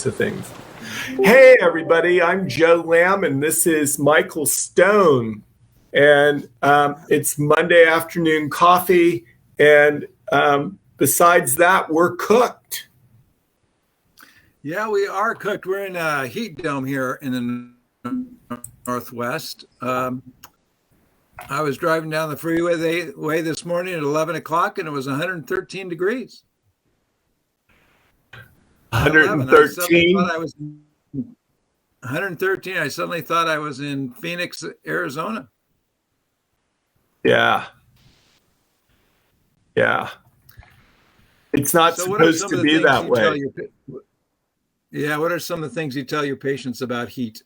of things. Hey, everybody, I'm Joe Lamb, and this is Michael Stone. And it's Monday afternoon coffee, and besides that, we're cooked. Yeah, we are cooked. We're in a heat dome here in the Northwest. I was driving down the freeway this morning at 11 o'clock, and it was 113 degrees. 113? 113. I suddenly thought I was in Phoenix, Arizona. Yeah. It's not supposed to be that way. What are some of the things you tell your patients about heat?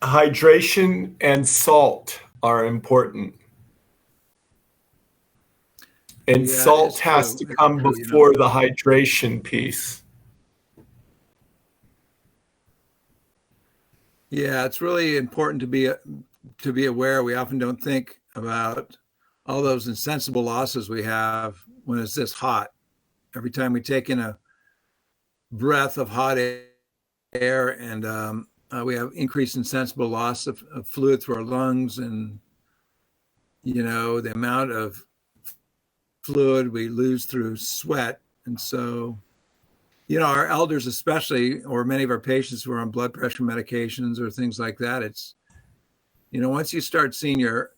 Hydration and salt are important. And salt has to come before the hydration piece. Yeah, it's really important to be aware. We often don't think about all those insensible losses we have when it's this hot. Every time we take in a breath of hot air, and we have increased insensible loss of fluid through our lungs, and the amount of fluid we lose through sweat. And so our elders especially, or many of our patients who are on blood pressure medications or things like that, it's once you start seeing your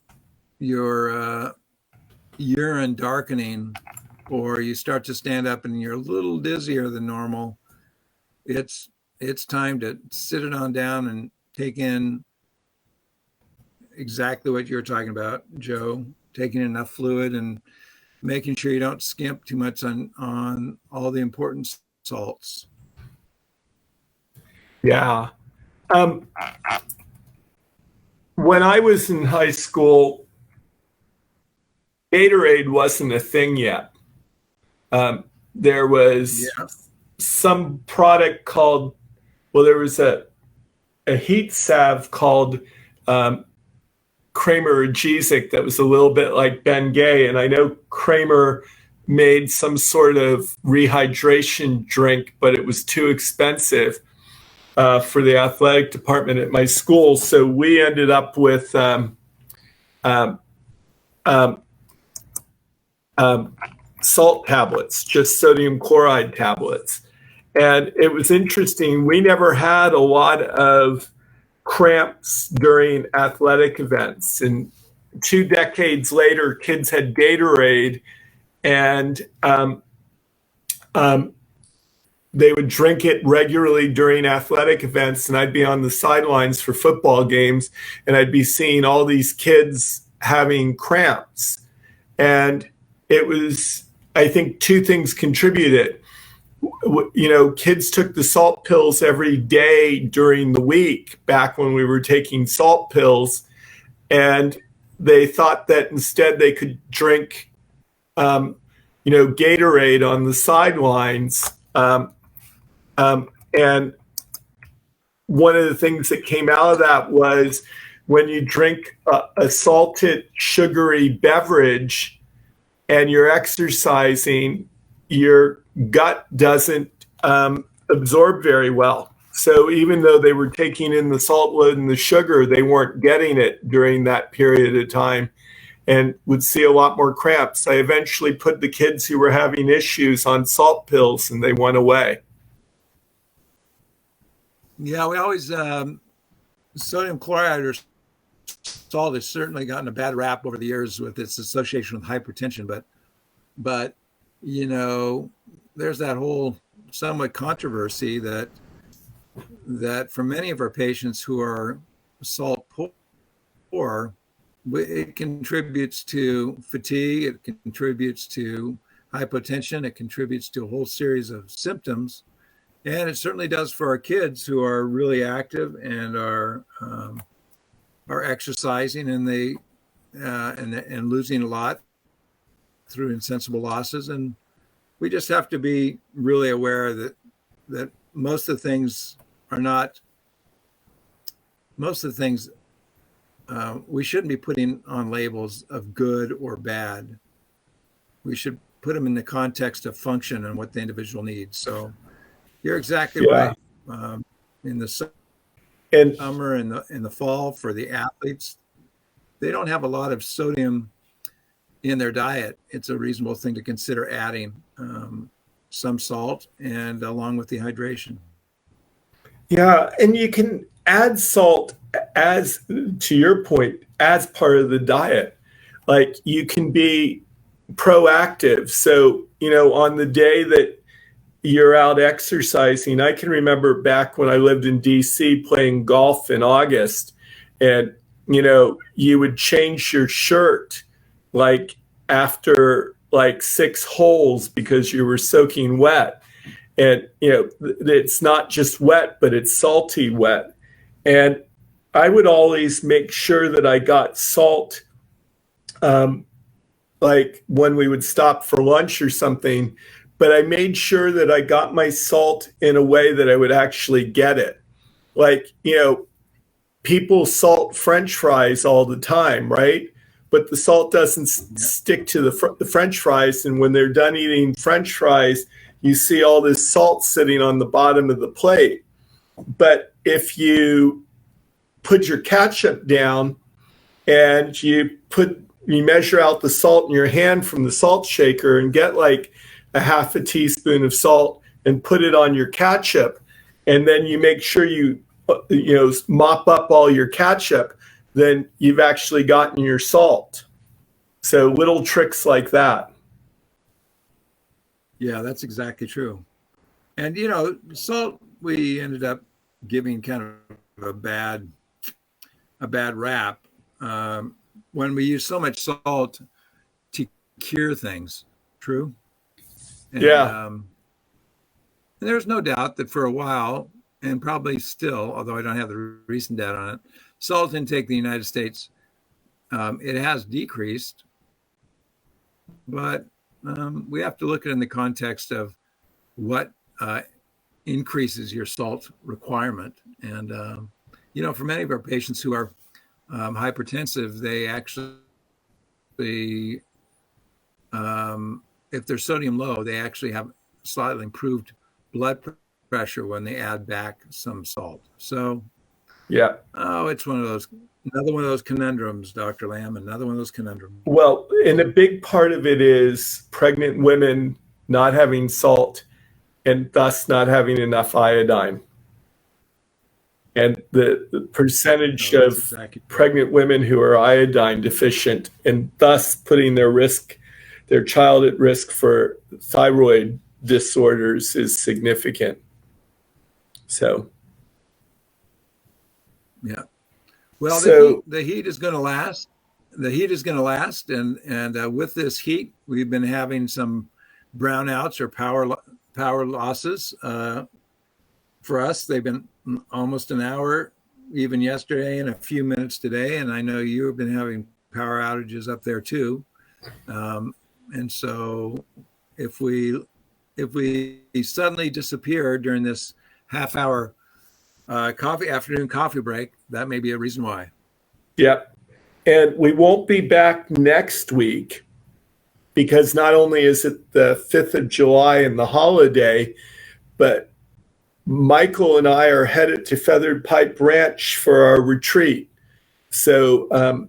urine darkening, or you start to stand up and you're a little dizzier than normal, it's time to sit it on down and take in exactly what you're talking about, Joe, taking enough fluid and making sure you don't skimp too much on all the important salts. Yeah. When I was in high school, Gatorade wasn't a thing yet. There was some product called, there was a heat salve called Kramer Agesic that was a little bit like Bengay, and I know Kramer made some sort of rehydration drink, but it was too expensive for the athletic department at my school, so we ended up with salt tablets, just sodium chloride tablets. And it was interesting, we never had a lot of cramps during athletic events. And 2 decades later, kids had Gatorade, and they would drink it regularly during athletic events. And I'd be on the sidelines for football games, and I'd be seeing all these kids having cramps. And it was, I think 2 things contributed. Kids took the salt pills every day during the week back when we were taking salt pills, and they thought that instead they could drink, Gatorade on the sidelines. And one of the things that came out of that was when you drink a salted, sugary beverage and you're exercising, your gut doesn't absorb very well. So even though they were taking in the salt load and the sugar, they weren't getting it during that period of time and would see a lot more cramps. I eventually put the kids who were having issues on salt pills, and they went away. Yeah, we always, sodium chloride or salt has certainly gotten a bad rap over the years with its association with hypertension, but there's that whole somewhat controversy that for many of our patients who are salt poor, it contributes to fatigue, it contributes to hypotension, it contributes to a whole series of symptoms, and it certainly does for our kids who are really active and are exercising, and they and losing a lot through insensible losses. And we just have to be really aware that most of the things we shouldn't be putting on labels of good or bad. We should put them in the context of function and what the individual needs. So you're exactly Yeah. right. In the And summer and in the fall for the athletes, they don't have a lot of sodium in their diet. It's a reasonable thing to consider adding some salt and along with the hydration. yeah, and you can add salt as, to your point, as part of the diet. Like you can be proactive. So, on the day that you're out exercising, I can remember back when I lived in DC playing golf in August, and, you would change your shirt like after like 6 holes because you were soaking wet. And, it's not just wet, but it's salty wet. And I would always make sure that I got salt, like when we would stop for lunch or something, but I made sure that I got my salt in a way that I would actually get it. Like, people salt French fries all the time, right? But the salt doesn't stick to the French fries. And when they're done eating French fries, you see all this salt sitting on the bottom of the plate. But if you put your ketchup down and you measure out the salt in your hand from the salt shaker and get like a half a teaspoon of salt and put it on your ketchup, and then you make sure you mop up all your ketchup, then you've actually gotten your salt. So little tricks like that. Yeah, that's exactly true. And salt we ended up giving kind of a bad rap when we use so much salt to cure things. True. And, Yeah. And there's no doubt that for a while, and probably still, although I don't have the recent data on it, salt intake in the United States, it has decreased, but we have to look at it in the context of what increases your salt requirement. And, for many of our patients who are hypertensive, they actually, if they're sodium low, they actually have slightly improved blood pressure when they add back some salt. So, yeah. It's another one of those conundrums, Dr. Lamb, another one of those conundrums. Well, and a big part of it is pregnant women not having salt and thus not having enough iodine. And the percentage of pregnant women who are iodine deficient and thus putting their child at risk for thyroid disorders is significant. So, yeah. Well, the heat is going to last. The heat is going to last, and with this heat, we've been having some brownouts or power losses. For us, they've been almost an hour, even yesterday, and a few minutes today. And I know you have been having power outages up there too. And so, if we suddenly disappear during this half-hour afternoon coffee break, that may be a reason why. Yep. And we won't be back next week because not only is it the 5th of July and the holiday, but Michael and I are headed to Feathered Pipe Ranch for our retreat. So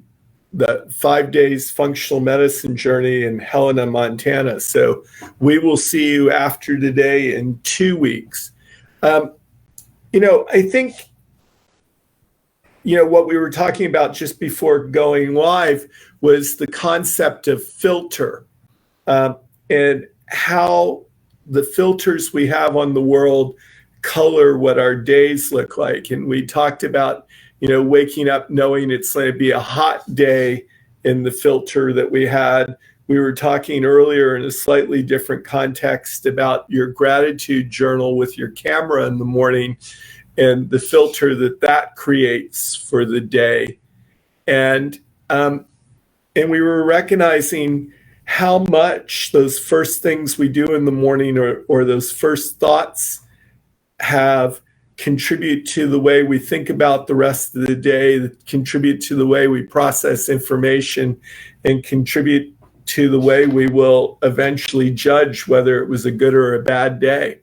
the 5 days functional medicine journey in Helena, Montana. So we will see you after today in 2 weeks. I think, what we were talking about just before going live was the concept of filter and how the filters we have on the world color what our days look like. And we talked about, waking up knowing it's going to be a hot day in the filter that we had. We were talking earlier in a slightly different context about your gratitude journal with your camera in the morning and the filter that creates for the day. And we were recognizing how much those first things we do in the morning or those first thoughts have contribute to the way we think about the rest of the day, that contribute to the way we process information, and contribute to the way we will eventually judge whether it was a good or a bad day.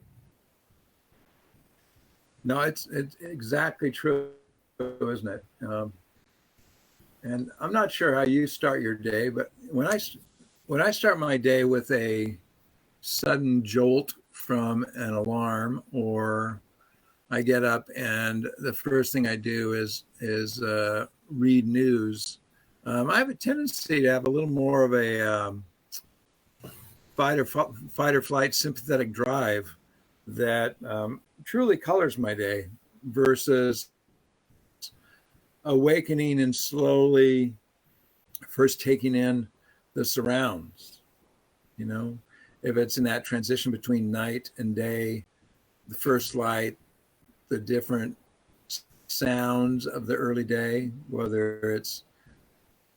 No, it's exactly true, isn't it? And I'm not sure how you start your day, but when I start my day with a sudden jolt from an alarm, or I get up and the first thing I do is read news. I have a tendency to have a little more of a fight or flight sympathetic drive that truly colors my day, versus awakening and slowly first taking in the surrounds. You know, if it's in that transition between night and day, the first light, the different sounds of the early day, whether it's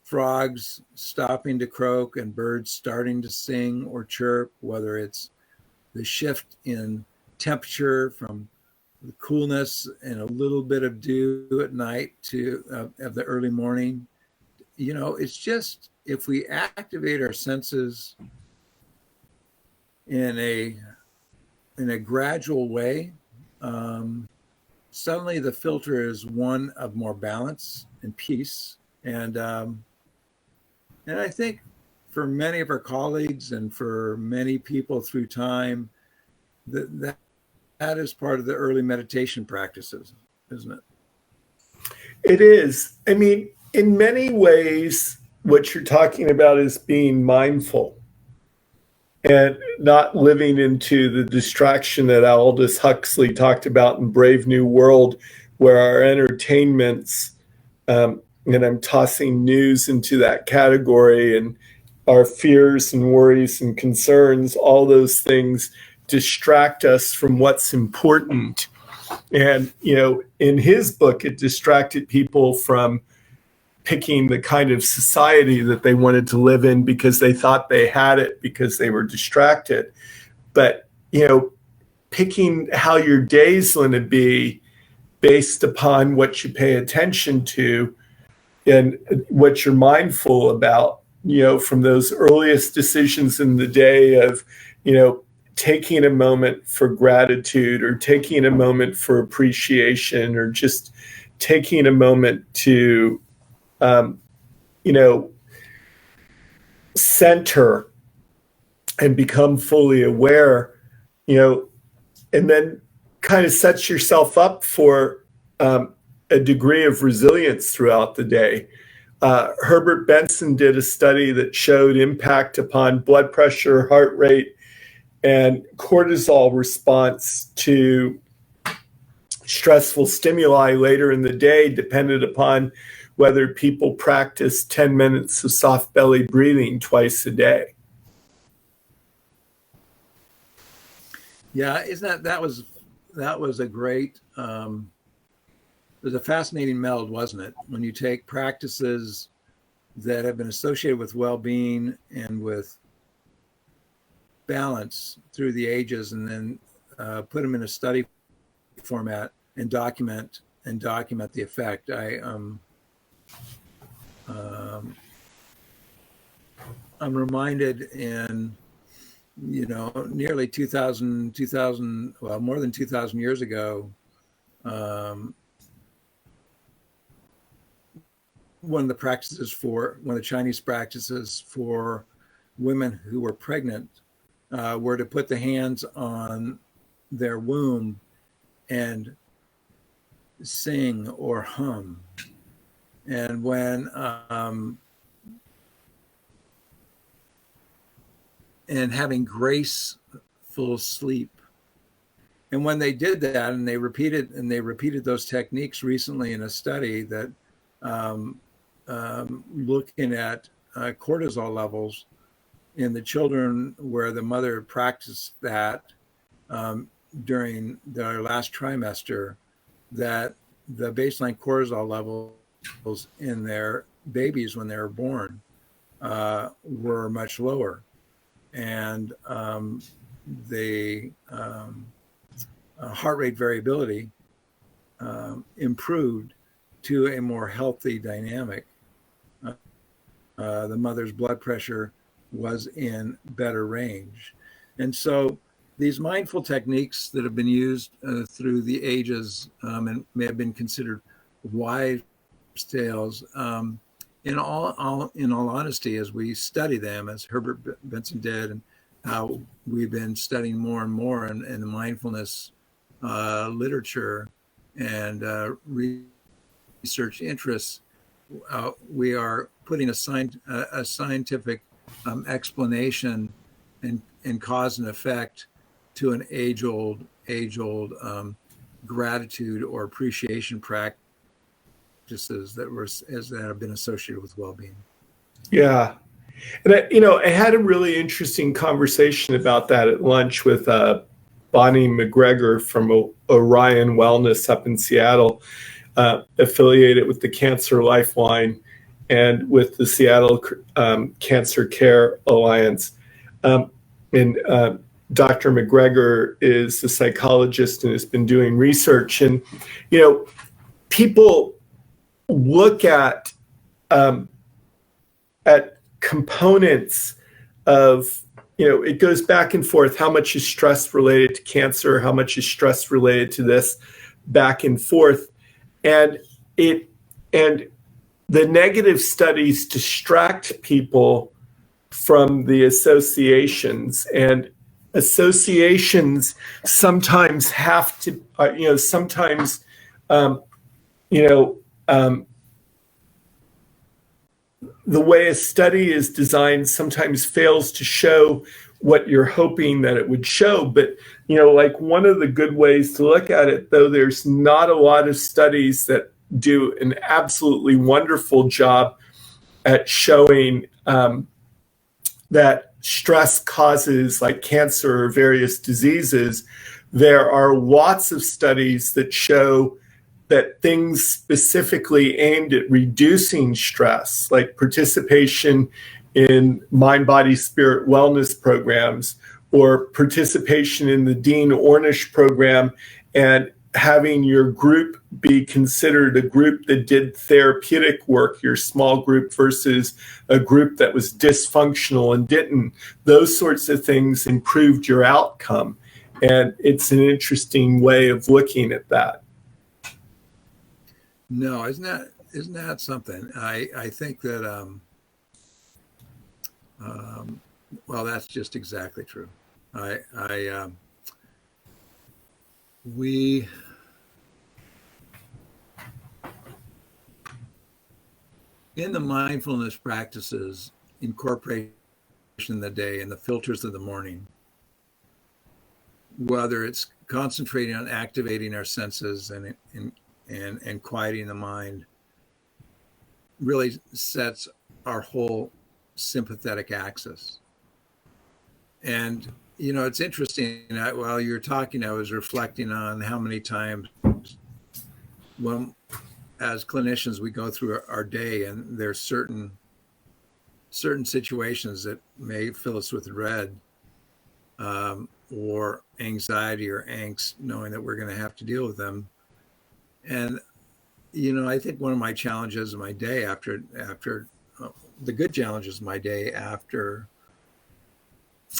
frogs stopping to croak and birds starting to sing or chirp, whether it's the shift in temperature from the coolness and a little bit of dew at night to of the early morning. You know, it's just, if we activate our senses in a gradual way, suddenly the filter is one of more balance and peace. And I think for many of our colleagues and for many people through time, that is part of the early meditation practices, isn't it? It is. I mean, in many ways, what you're talking about is being mindful and not living into the distraction that Aldous Huxley talked about in Brave New World, where our entertainments, and I'm tossing news into that category, and our fears and worries and concerns, all those things distract us from what's important. And, you know, in his book, it distracted people from picking the kind of society that they wanted to live in because they thought they had it because they were distracted. But, you know, picking how your day's going to be based upon what you pay attention to and what you're mindful about, you know, from those earliest decisions in the day of, you know, taking a moment for gratitude or taking a moment for appreciation or just taking a moment to, you know, center and become fully aware, you know, and then kind of sets yourself up for a degree of resilience throughout the day. Herbert Benson did a study that showed impact upon blood pressure, heart rate, and cortisol response to stressful stimuli later in the day, depended upon whether people practice 10 minutes of soft belly breathing twice a day. Yeah, isn't that was a great it was a fascinating meld, wasn't it? When you take practices that have been associated with well-being and with balance through the ages, and then put them in a study format and document the effect. I'm reminded in, you know, nearly 2000, well, more than 2,000 years ago, one of the Chinese practices for women who were pregnant were to put the hands on their womb and sing or hum. And when and having graceful sleep. And when they did that, and they repeated those techniques recently in a study that looking at cortisol levels in the children where the mother practiced that during their last trimester, that the baseline cortisol levels in their babies when they were born were much lower. And the heart rate variability improved to a more healthy dynamic. The mother's blood pressure was in better range. And so these mindful techniques that have been used through the ages and may have been considered wives' tales, in all honesty, as we study them, as Herbert Benson did, and how we've been studying more and more in the mindfulness literature and research interests, we are putting a scientific explanation and cause and effect to an age-old gratitude or appreciation practices that have been associated with well-being. Yeah. And I had a really interesting conversation about that at lunch with Bonnie McGregor from Orion Wellness up in Seattle, affiliated with the Cancer Lifeline and with the Seattle Cancer Care Alliance. And Dr. McGregor is a psychologist and has been doing research. And, people look at components of, it goes back and forth. How much is stress related to cancer? How much is stress related to this? Back and forth. And the negative studies distract people from the associations, and associations sometimes have to, the way a study is designed sometimes fails to show what you're hoping that it would show. But, like one of the good ways to look at it, though, there's not a lot of studies that do an absolutely wonderful job at showing that stress causes like cancer or various diseases. There are lots of studies that show that things specifically aimed at reducing stress, like participation in mind, body, spirit wellness programs, or participation in the Dean Ornish program, and having your group be considered a group that did therapeutic work, your small group versus a group that was dysfunctional and didn't. Those sorts of things improved your outcome. And it's an interesting way of looking at that. No, isn't that something? I think that well, that's just exactly true. We in the mindfulness practices, incorporation of the day and the filters of the morning, whether it's concentrating on activating our senses and quieting the mind, really sets our whole sympathetic axis. And, it's interesting. While you were talking, I was reflecting on how many times when, as clinicians, we go through our day and there's certain situations that may fill us with dread or anxiety or angst, knowing that we're going to have to deal with them. And, I think one of my challenges of my day after the good challenges of my day after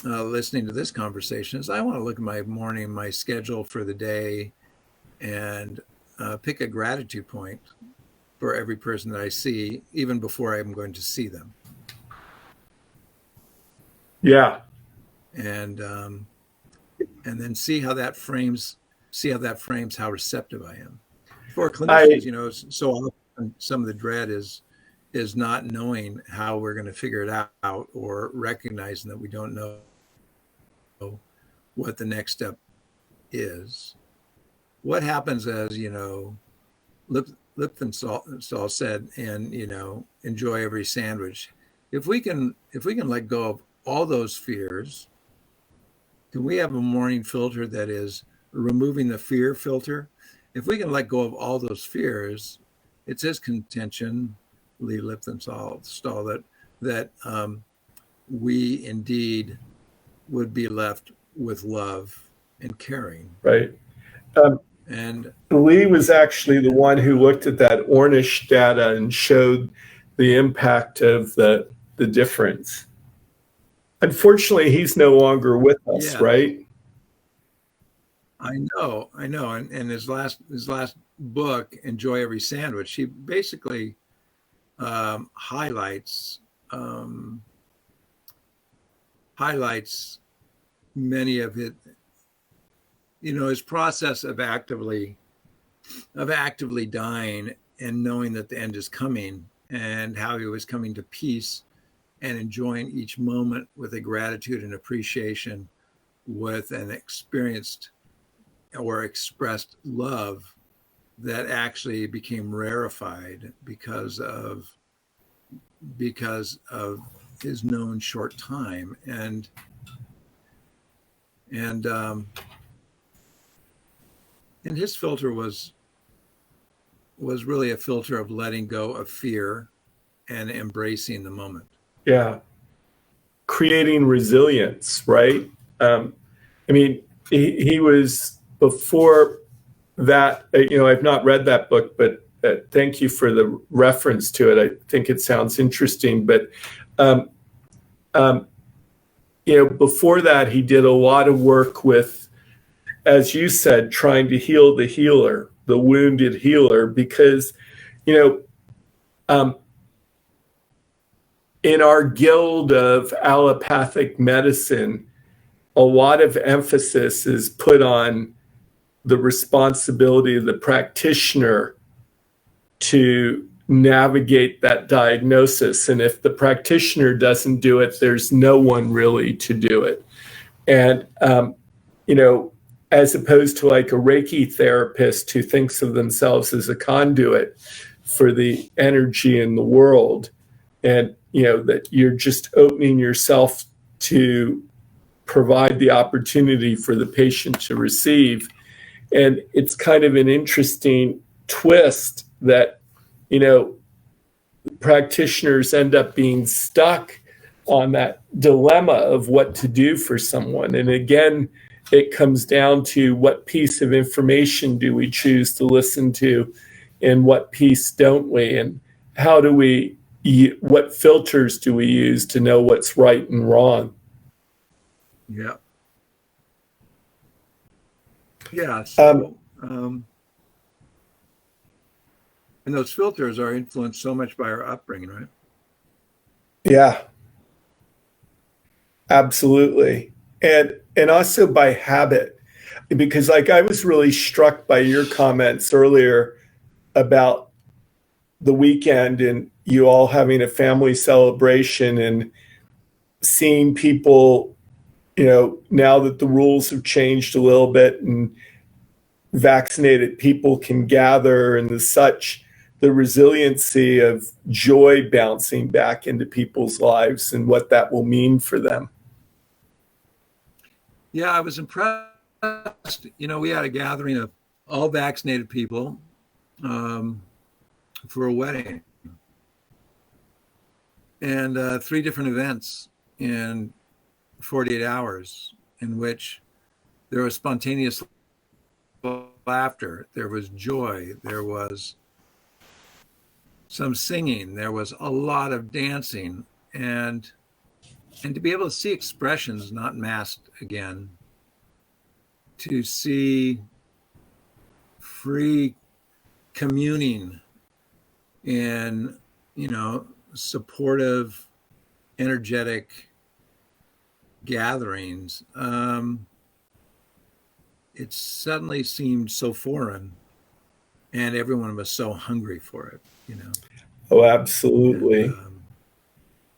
listening to this conversation is I want to look at my schedule for the day and pick a gratitude point for every person that I see, even before I'm going to see them. Yeah. And then see how that frames how receptive I am. For clinicians, so often some of the dread is not knowing how we're going to figure it out, or recognizing that we don't know what the next step is. What happens as, Lipton said, and, enjoy every sandwich. If we can let go of all those fears, can we have a morning filter that is removing the fear filter? If we can let go of all those fears, it's his contention, Lee Lipton-Stahl, that we indeed would be left with love and caring. Right. And Lee was actually the one who looked at that Ornish data and showed the impact of the difference. Unfortunately, he's no longer with us, Yeah, right? I know. And his last book, Enjoy Every Sandwich, he basically highlights um, highlights many of it, his process of actively dying and knowing that the end is coming, and how he was coming to peace and enjoying each moment with a gratitude and appreciation, with an experienced or expressed love that actually became rarefied because of his known short time. And his filter was really a filter of letting go of fear and embracing the moment. Yeah. Creating resilience, right? Um, I mean, he was before that. I've not read that book, but thank you for the reference to it. I think it sounds interesting. But um, um, before that, he did a lot of work with, as you said, trying to heal the healer, the wounded healer, because you know, um, in our guild of allopathic medicine, a lot of emphasis is put on the responsibility of the practitioner to navigate that diagnosis. And if the practitioner doesn't do it, there's no one really to do it. And, you know, as opposed to like a Reiki therapist who thinks of themselves as a conduit for the energy in the world, and, that you're just opening yourself to provide the opportunity for the patient to receive. And it's kind of an interesting twist that, you know, practitioners end up being stuck on that dilemma of what to do for someone. And again, it comes down to what piece of information do we choose to listen to, and what piece don't we? And how do we, what filters do we use to know what's right and wrong? Yeah. Yeah. Um, And those filters are influenced so much by our upbringing, right? yeah, absolutely. And also by habit, because like I was really struck by your comments earlier about the weekend and you all having a family celebration and seeing people, now that the rules have changed a little bit and vaccinated people can gather and the such, the resiliency of joy bouncing back into people's lives and what that will mean for them. Yeah, I was impressed. We had a gathering of all vaccinated people for a wedding, and 3 different events in 48 hours, in which there was spontaneous laughter, there was joy, there was some singing, there was a lot of dancing, and to be able to see expressions not masked again, to see free communing in, supportive, energetic gatherings, it suddenly seemed so foreign, and everyone was so hungry for it. Oh, And absolutely.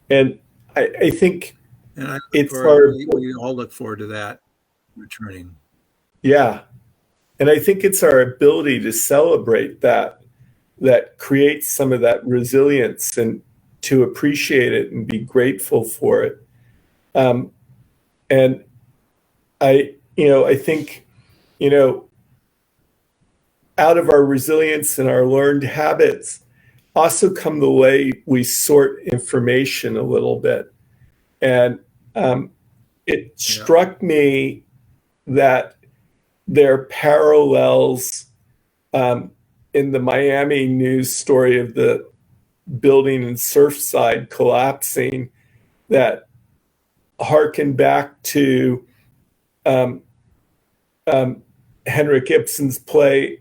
And I think and I look it's for our, we all look forward to that returning. yeah. And I think it's our ability to celebrate that creates some of that resilience and to appreciate it and be grateful for it. Um, and I think, you know, out of our resilience and our learned habits also come the way we sort information a little bit. And it Yeah. struck me that there are parallels um, in the Miami news story of the building in Surfside collapsing, that harken back to um, Henrik Ibsen's play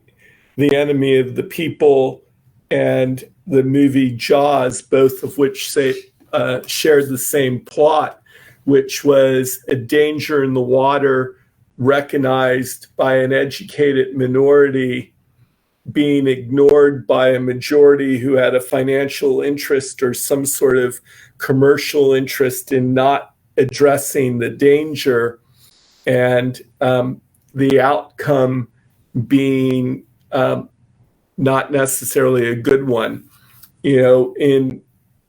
The Enemy of the People and the movie Jaws, both of which shared the same plot, which was a danger in the water recognized by an educated minority being ignored by a majority who had a financial interest or some sort of commercial interest in not addressing the danger, and the outcome being not necessarily a good one. In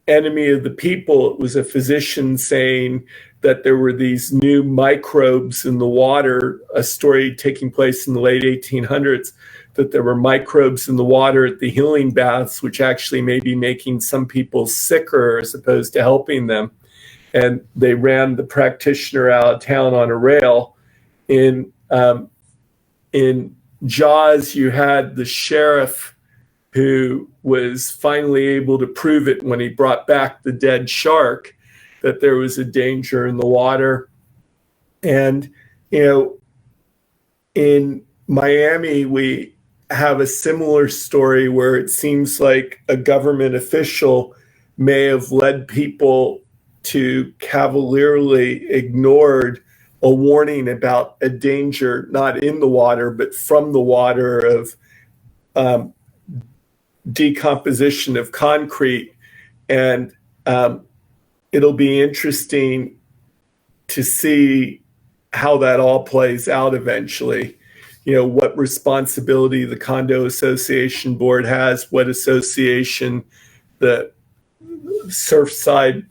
Enemy of the People, it was a physician saying that there were these new microbes in the water, a story taking place in the late 1800s, that there were microbes in the water at the healing baths, which actually may be making some people sicker as opposed to helping them. And they ran the practitioner out of town on a rail. In Jaws, you had the sheriff who was finally able to prove it when he brought back the dead shark, that there was a danger in the water. And, in Miami, we have a similar story where it seems like a government official may have led people to cavalierly ignored a warning about a danger, not in the water, but from the water, of decomposition of concrete. And it'll be interesting to see how that all plays out eventually. What responsibility the condo association board has, what association the Surfside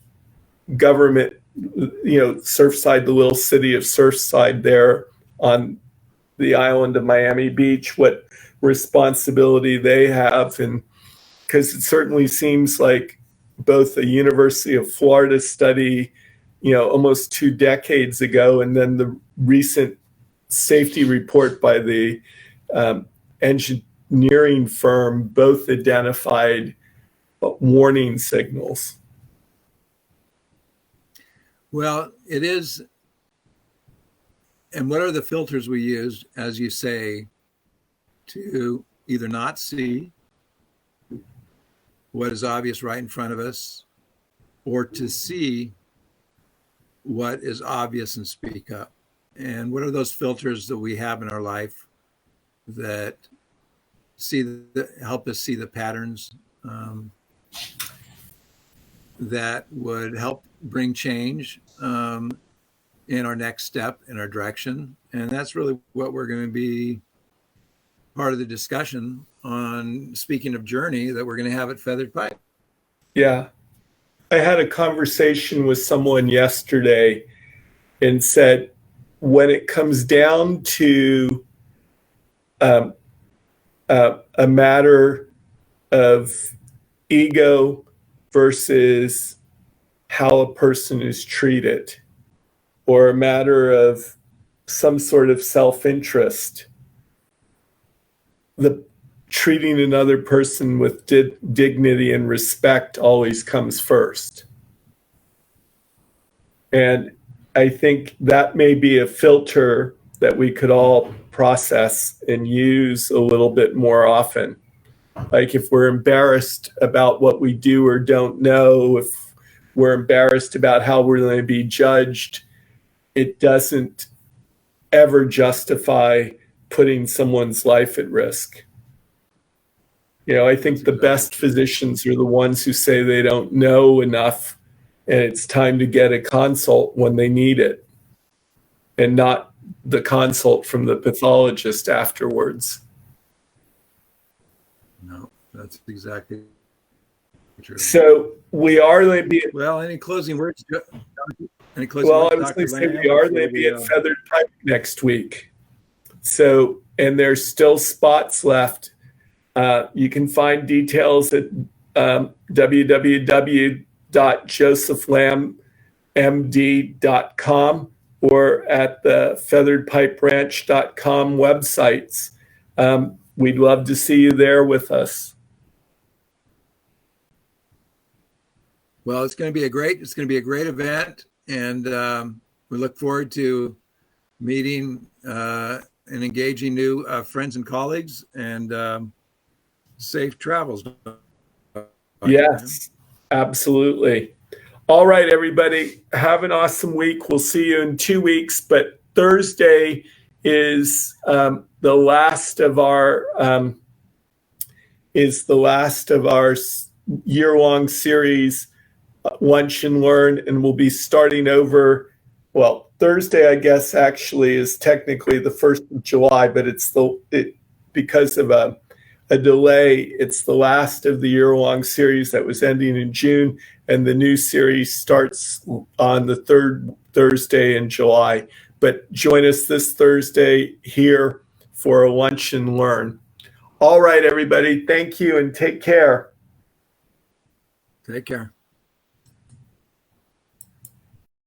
government, Surfside, the little city of Surfside there on the island of Miami Beach, what responsibility they have. And because it certainly seems like both a University of Florida study, almost 2 decades ago, and then the recent safety report by the engineering firm, both identified warning signals. Well, it is. And what are the filters we use, as you say, to either not see what is obvious right in front of us, or to see what is obvious and speak up? And what are those filters that we have in our life that help us see the patterns that would help bring change in our next step, in our direction? And that's really what we're going to be part of the discussion on, speaking of journey, that we're going to have at Feathered Pipe. Yeah. I had a conversation with someone yesterday and said, when it comes down to a matter of ego versus how a person is treated, or a matter of some sort of self-interest, the treating another person with dignity and respect always comes first. And I think that may be a filter that we could all process and use a little bit more often. Like if we're embarrassed about what we do or don't know, if we're embarrassed about how we're going to be judged, it doesn't ever justify putting someone's life at risk. I think the best physicians are the ones who say they don't know enough and it's time to get a consult when they need it, and not the consult from the pathologist afterwards. No, that's exactly true. So we are going to be. Well, any closing words? I was going to say we are going to be at Feathered Pipe next week. So, and there's still spots left. You can find details at www.josephlambmd.com or at the featheredpiperanch.com websites. We'd love to see you there with us. Well, it's going to be a great event. And we look forward to meeting and engaging new friends and colleagues, and safe travels. Yes, absolutely. All right, everybody. Have an awesome week. We'll see you in 2 weeks. But Thursday is the last of our year-long series, Lunch and Learn, and we'll be starting over. Well, Thursday, I guess, actually is technically the 1st of July, but because of a delay, it's the last of the year-long series that was ending in June, and the new series starts on the third Thursday in July. But join us this Thursday here for a Lunch and Learn. All right, everybody. Thank you and take care. Take care.